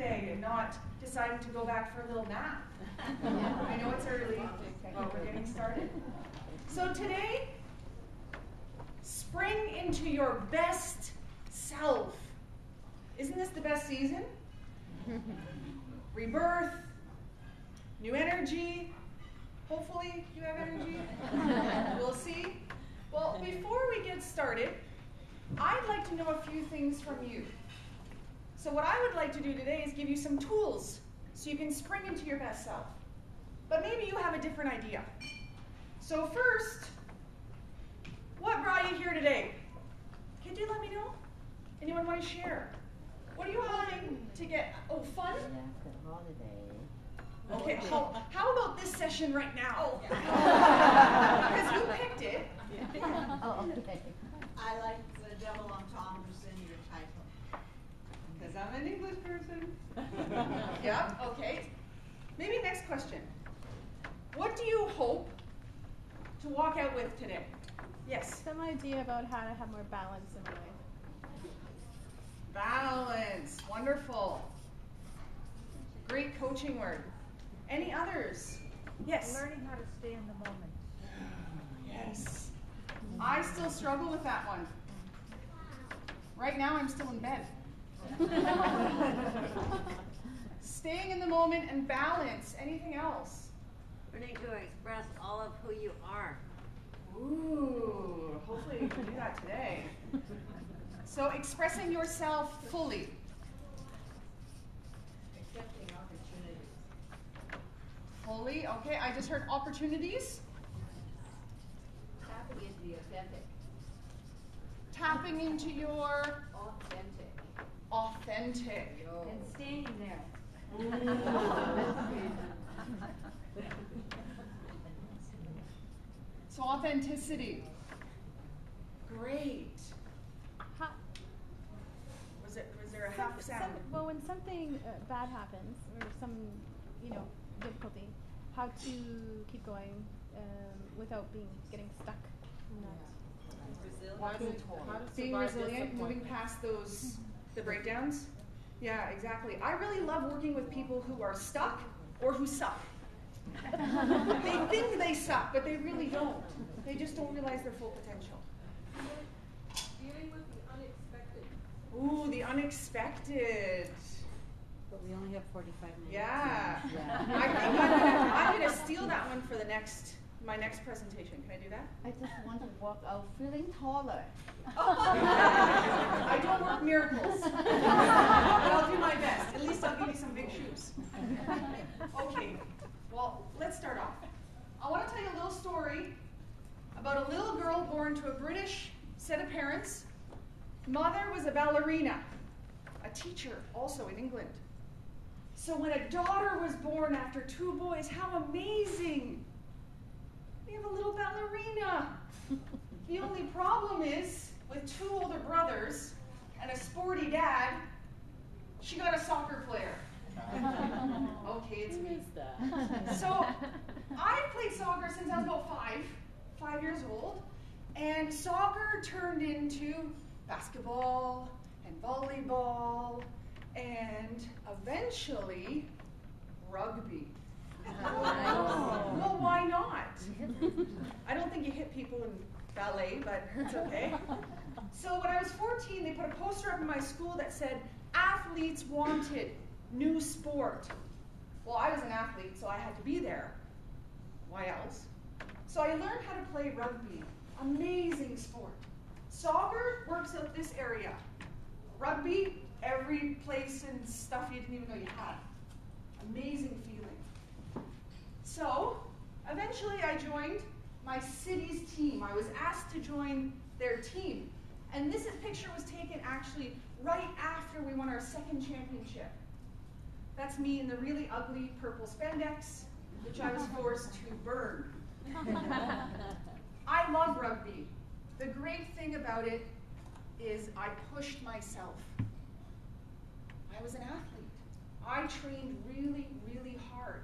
today and not deciding to go back for a little nap. I know it's early, but we're getting started. So today, spring into your best self. Isn't this the best season? Rebirth, new energy. Hopefully you have energy. We'll see. Well, before we get started, I'd like to know a few things from you. So what I would like to do today is give you some tools so you can spring into your best self. But maybe you have a different idea. So first, what brought you here today? Could you let me know? Anyone want to share? What are you hoping to get? Oh, fun? Okay, how about this session right now? Because you picked it. Oh, okay. I like the devil on Thomas in your title. Because I'm an English person. Yeah, okay. Maybe next question. What do you hope to walk out with today? Yes? Some idea about how to have more balance in my life. Balance. Wonderful. Great coaching word. Any others? Yes? Learning how to stay in the moment. Yes. I still struggle with that one. Right now, I'm still in bed. Staying in the moment and balance. Anything else? Learning to express all of who you are. Ooh, hopefully you can do that today. So expressing yourself fully. Accepting opportunities. Fully, okay. I just heard opportunities. Tapping into the authentic. Tapping into your Authentic. authentic. And staying there. So authenticity. Great. Was there a half sound? Well, when something bad happens, or some, difficulty, how to keep going without getting stuck in that. Being resilient, moving past the breakdowns. Yeah, exactly. I really love working with people who are stuck or who suck. They think they suck, but they really don't. They just don't realize their full potential. Dealing with the unexpected. Ooh, the unexpected. But we only have 45 minutes. Yeah. Yeah. I think I'm gonna steal that one for my next presentation. Can I do that? I just want to walk out feeling taller. I don't work miracles. But I'll do my best. At least I'll give you some big shoes. Okay, well, let's start off. I want to tell you a little story about a little girl born to a British set of parents. Mother was a ballerina, a teacher also in England. So when a daughter was born after two boys, how amazing! We have a little ballerina. The only problem is, with two older brothers and a sporty dad, she got a soccer player. Okay, it's me. So I played soccer since I was about 5 years old, and soccer turned into basketball and volleyball and eventually rugby. Well, why not? I don't think you hit people in ballet, but it's okay. So when I was 14, they put a poster up in my school that said, "Athletes wanted, new sport." Well, I was an athlete, so I had to be there. Why else? So I learned how to play rugby. Amazing sport. Soccer works out this area. Rugby, every place and stuff you didn't even know you had. Amazing feeling. So, eventually I joined my city's team. I was asked to join their team. And this picture was taken actually right after we won our second championship. That's me in the really ugly purple spandex, which I was forced to burn. I love rugby. The great thing about it is I pushed myself. I was an athlete. I trained really, really hard.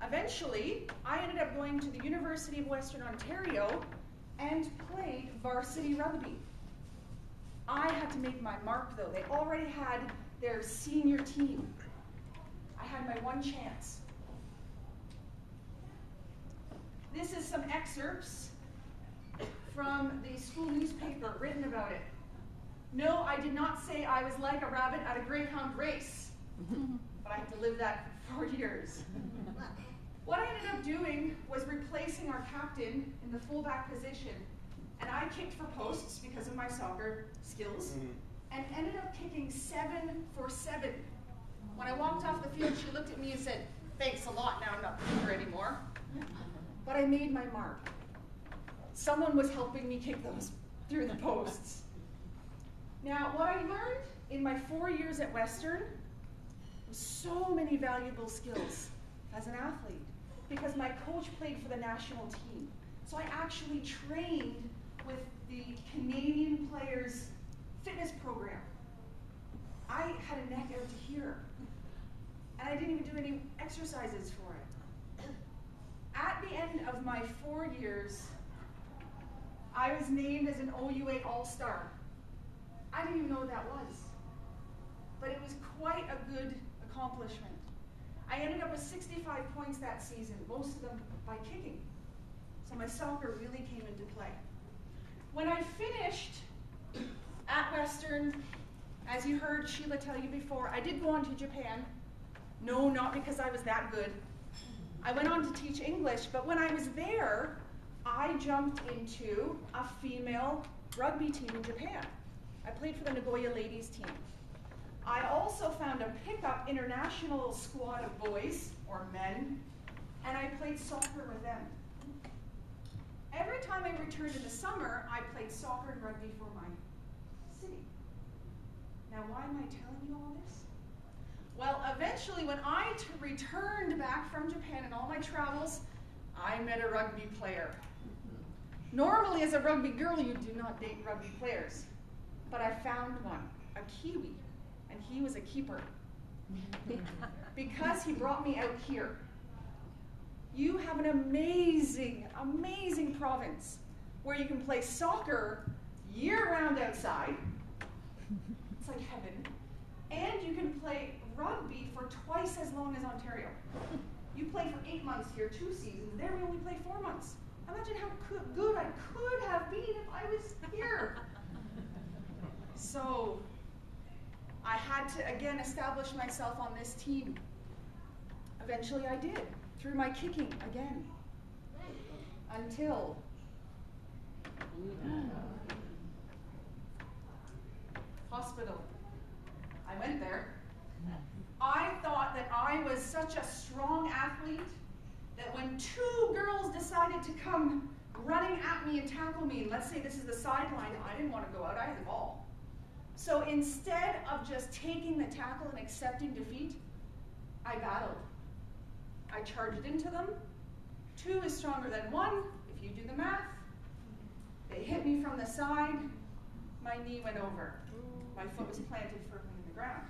Eventually, I ended up going to the University of Western Ontario and played varsity rugby. I had to make my mark, though. They already had their senior team. my one chance. This is some excerpts from the school newspaper written about it. No, I did not say I was like a rabbit at a greyhound race, but I had to live that for 4 years. What I ended up doing was replacing our captain in the fullback position, and I kicked for posts because of my soccer skills, and ended up kicking 7 for 7. When I walked off the field, she looked at me and said, "Thanks a lot, now I'm not the kicker anymore." But I made my mark. Someone was helping me kick those through the posts. Now, what I learned in my 4 years at Western was so many valuable skills as an athlete, because my coach played for the national team. So I actually trained with the Canadian players' fitness program. I had a neck out to here, and I didn't even do any exercises for it. At the end of my 4 years, I was named as an OUA All-Star. I didn't even know what that was, but it was quite a good accomplishment. I ended up with 65 points that season, most of them by kicking. So my soccer really came into play. When I finished at Western, as you heard Sheila tell you before, I did go on to Japan. No, not because I was that good. I went on to teach English, but when I was there, I jumped into a female rugby team in Japan. I played for the Nagoya ladies team. I also found a pickup international squad of boys, or men, and I played soccer with them. Every time I returned in the summer, I played soccer and rugby for my city. Now, why am I telling you all this? Well, eventually, when I returned back from Japan and all my travels, I met a rugby player. Normally, as a rugby girl, you do not date rugby players. But I found one, a Kiwi, and he was a keeper. Because he brought me out here. You have an amazing, amazing province where you can play soccer year-round outside. It's like heaven. And you can play rugby for twice as long as Ontario. You play for 8 months here, 2 seasons. There we only play 4 months. Imagine how good I could have been if I was here. So I had to, again, establish myself on this team. Eventually I did, through my kicking again. Until hospital. I went there. I thought that I was such a strong athlete that when 2 girls decided to come running at me and tackle me, and let's say this is the sideline, I didn't want to go out, I had the ball. So instead of just taking the tackle and accepting defeat, I battled. I charged into them. 2 is stronger than 1, if you do the math. They hit me from the side, my knee went over. My foot was planted firmly in the ground.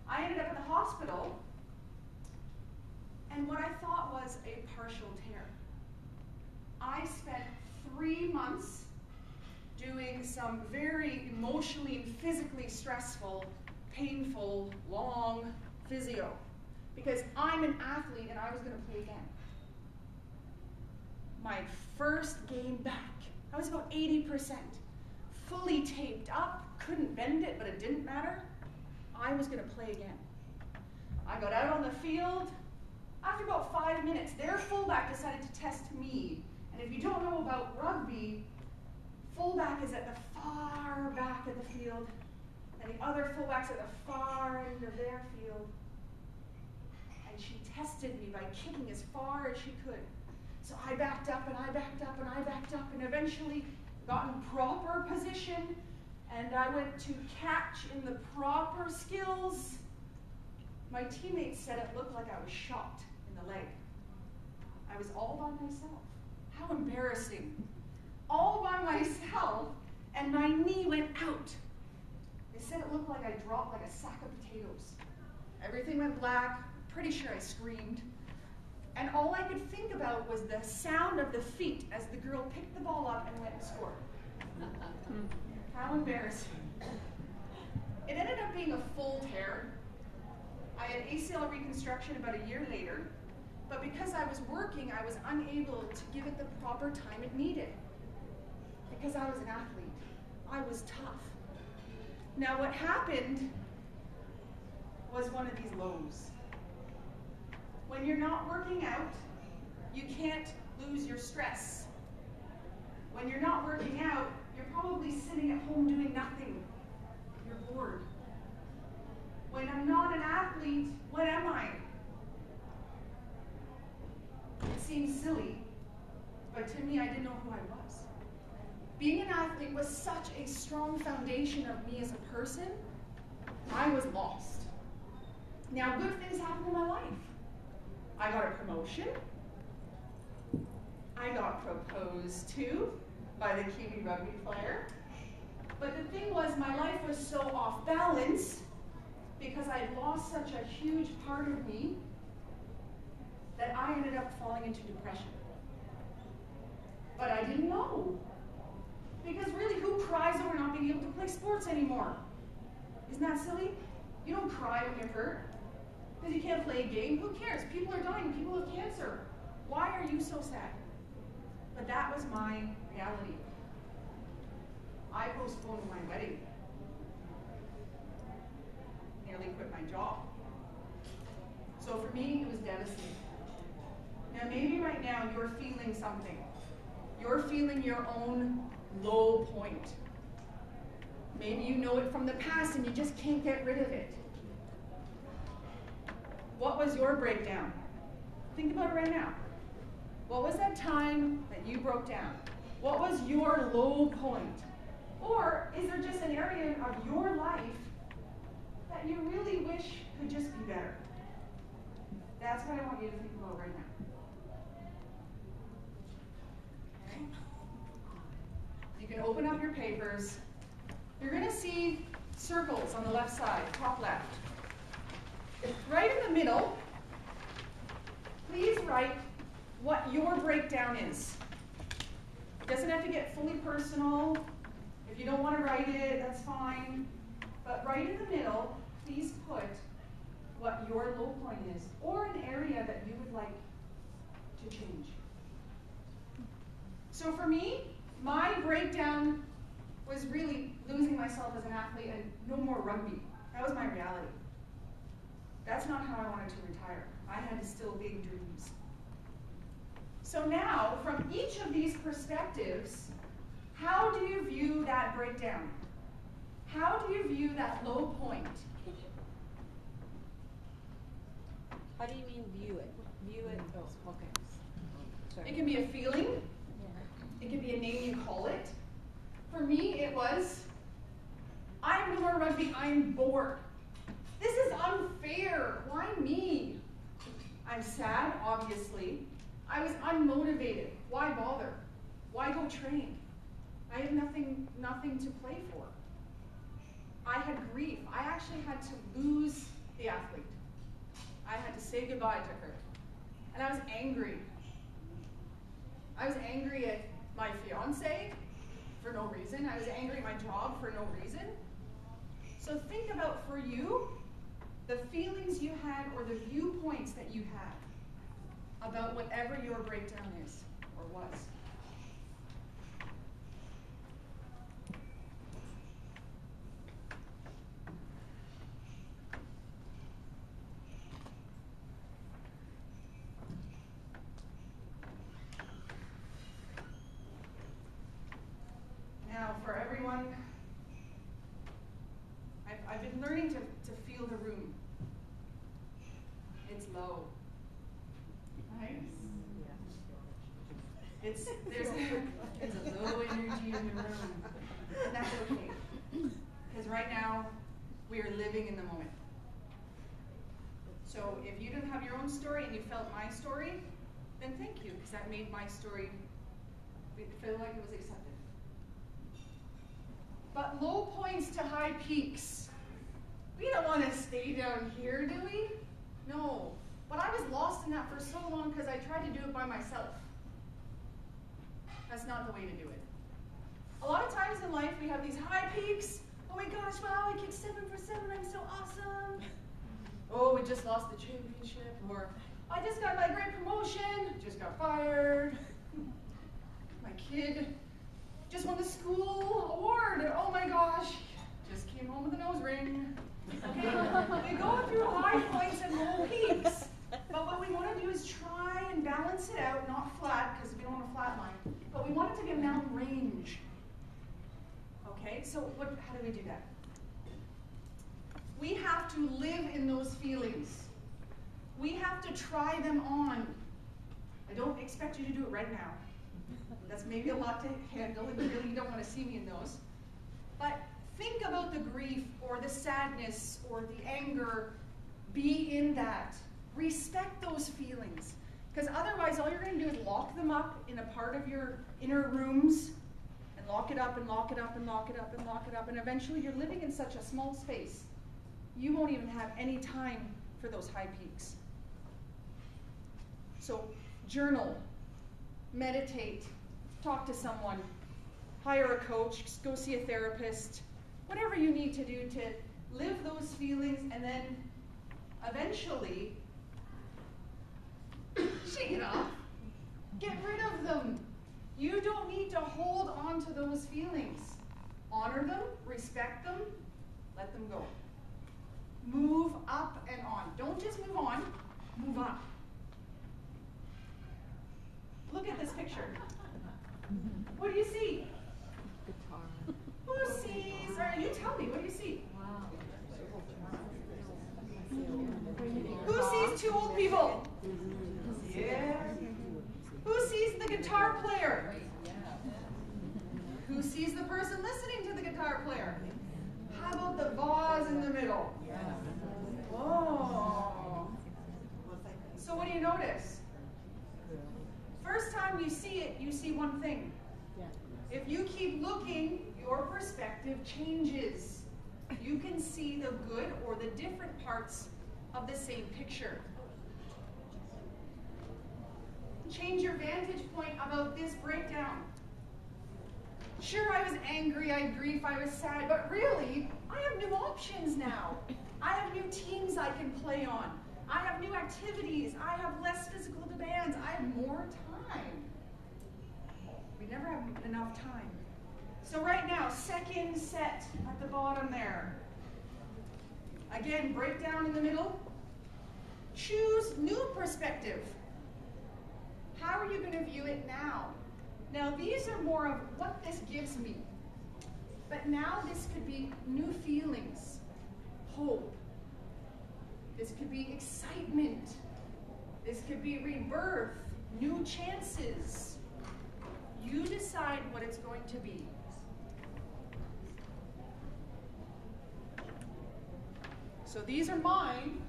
I ended up in the hospital, and what I thought was a partial tear. I spent 3 months doing some very emotionally and physically stressful, painful, long physio, because I'm an athlete and I was going to play again. My first game back, I was about 80%, fully taped up, couldn't bend it, but it didn't matter. I was going to play again. I got out on the field. After about 5 minutes, their fullback decided to test me. And if you don't know about rugby, fullback is at the far back of the field, and the other fullback's at the far end of their field. And she tested me by kicking as far as she could. So I backed up, and I backed up, and I backed up, and eventually got in proper position, and I went to catch in the proper skills. My teammates said it looked like I was shot in the leg. I was all by myself. How embarrassing. All by myself, and my knee went out. They said it looked like I dropped like a sack of potatoes. Everything went black. Pretty sure I screamed. And all I could think about was the sound of the feet as the girl picked the ball up and went and scored. How embarrassing. It ended up being a full tear. I had ACL reconstruction about a year later, but because I was working, I was unable to give it the proper time it needed. Because I was an athlete. I was tough. Now what happened was one of these lows. When you're not working out, you can't lose your stress. When you're not working out, you're probably sitting at home doing nothing. You're bored. When I'm not an athlete, what am I? It seems silly, but to me, I didn't know who I was. Being an athlete was such a strong foundation of me as a person. I was lost. Now, good things happened in my life. I got a promotion. I got proposed to by the Kiwi rugby player. But the thing was, my life was so off balance because I had lost such a huge part of me that I ended up falling into depression. But I didn't know. Because really, who cries over not being able to play sports anymore? Isn't that silly? You don't cry when you're hurt. Because you can't play a game. Who cares? People are dying. People have cancer. Why are you so sad? But that was my reality. I postponed my wedding. Nearly quit my job. So for me, it was devastating. Now maybe right now you're feeling something. You're feeling your own low point. Maybe you know it from the past and you just can't get rid of it. What was your breakdown? Think about it right now. What was that time that you broke down? What was your low point? Or is there just an area of your life that you really wish could just be better? That's what I want you to think about right now. Okay? You can open up your papers. You're going to see circles on the left side, top left. Right in the middle, please write what your breakdown is. It doesn't have to get fully personal. If you don't want to write it, that's fine. But right in the middle, please put what your low point is, or an area that you would like to change. So for me, my breakdown was really losing myself as an athlete and no more rugby. That was my reality. That's not how I wanted to retire. I had still big dreams. So now, from each of these perspectives, how do you view that breakdown? How do you view that low point? How do you mean view it? View it? Oh, okay. Sorry. It can be a feeling. It can be a name you call it. For me, it was, I'm no more rugby, I'm bored. This is unfair. Why me? I'm sad, obviously. I was unmotivated. Why bother? Why go train? I had nothing to play for. I had grief. I actually had to lose the athlete. I had to say goodbye to her. And I was angry. I was angry at my fiance for no reason. I was angry at my job for no reason. So think about, for you, the feelings you had or the viewpoints that you had about whatever your breakdown is or was. Now, for everyone, I've been learning to feel the room. It's low. Right? There's a low energy in the room. And that's okay. Because right now, we are living in the moment. So if you didn't have your own story and you felt my story, then thank you, because that made my story feel like it was accepted. But low points to high peaks. We don't want to stay down here, do we? No. But I was lost in that for so long because I tried to do it by myself. That's not the way to do it. A lot of times in life we have these high peaks. Oh my gosh, wow, I kicked 7 for 7, I'm so awesome. Oh, I just lost the championship, or I just got my great promotion, just got fired. My kid just won the school award, and oh my gosh, just came home with a nose ring. Okay, we go through high points and low peaks, but what we want to do is try and balance it out, not flat, because we don't want a flat line, but we want it to be a mountain range. Okay, so how do we do that? We have to live in those feelings. We have to try them on. I don't expect you to do it right now. That's maybe a lot to handle, and you really don't want to see me in those. But think about the grief or the sadness or the anger. Be in that. Respect those feelings. Because otherwise, all you're going to do is lock them up in a part of your inner rooms and lock it up and lock it up and lock it up and lock it up. And eventually, you're living in such a small space, you won't even have any time for those high peaks. So journal, meditate, talk to someone, hire a coach, go see a therapist, whatever you need to do to live those feelings, and then eventually shake it off. Get rid of them. You don't need to hold on to those feelings. Honor them, respect them, let them go. Move up and on. Don't just move on, move up. Look at this picture. What do you see? Guitar. Who sees, or you tell me, what do you see? Who sees two old people? Yeah. Who sees the guitar player? Who sees the person listening to the guitar player? How about the vase in the middle? Oh. So what do you notice? First time you see it, you see one thing. If you keep looking, your perspective changes. You can see the good or the different parts of the same picture. Change your vantage point about this breakdown. Sure, I was angry, I had grief, I was sad, but really, I have new options now. I have new teams I can play on. I have new activities. I have less physical demands. I have more time. We never have enough time. So right now, second set at the bottom there. Again, breakdown in the middle. Choose new perspective. How are you going to view it now? Now, these are more of what this gives me. But now this could be new feelings, hope. This could be excitement. This could be rebirth, new chances. You decide what it's going to be. So these are mine.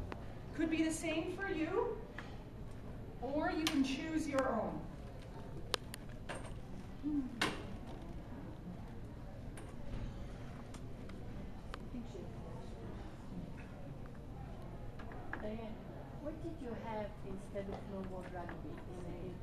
Could be the same for you, or you can choose your own. Diane, what did you have instead of no more rugby in the